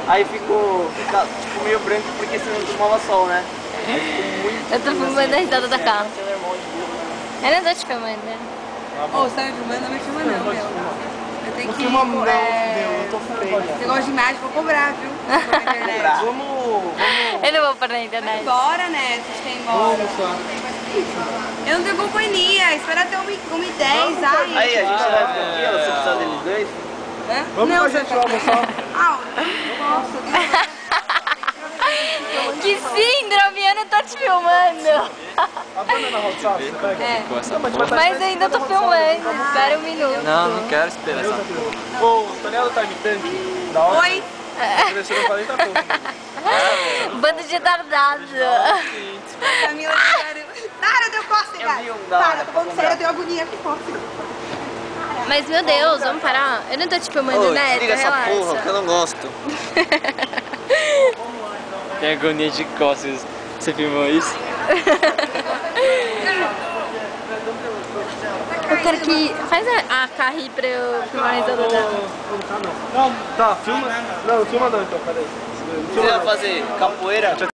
Aí fica tipo meio branco porque você não tomava sol, né? Aí ficou muito. Eu tô filmando a risada da Carla. Seu irmão de burro, né? Eu não tô te filmando, né? Ô, você tá me filmando? Não me filma não, meu. Eu tenho que... Não, meu, eu tô feia. Você gosta de imagem, vou cobrar, viu? Na internet. Vamos. Eu não vou pôr na internet. Embora, né? Vocês querem ir embora. Eu não tenho companhia, espera até 1h10, ai. Aí, a gente vai ficar aqui, ela, você precisa deles dois? Hã? Vamos não, com a gente lá almoçar. Ah, nossa, Que síndrome, eu não tô te filmando. A banana hot sauce, você pega? É. Mas eu ainda tô filmando, espera um minuto. Não, não quero esperar essa Ô, o Tonelo tá imitando? Da hora. Oi. Cresceram 40 pouco. Bando de retardado. Camila, Nara, deu cócega. Para, tô falando sério, eu tenho agonia aqui fora. Mas meu Deus, vamos parar? Eu não tô te filmando, né? Desliga essa Relaxa. porra, que eu não gosto. Tem agonia de costas. Você filmou isso? Eu quero que... Faz a Carrie pra eu filmar a risada dela. Não, tá, filma. Não, filma não então, peraí. Você vai fazer capoeira?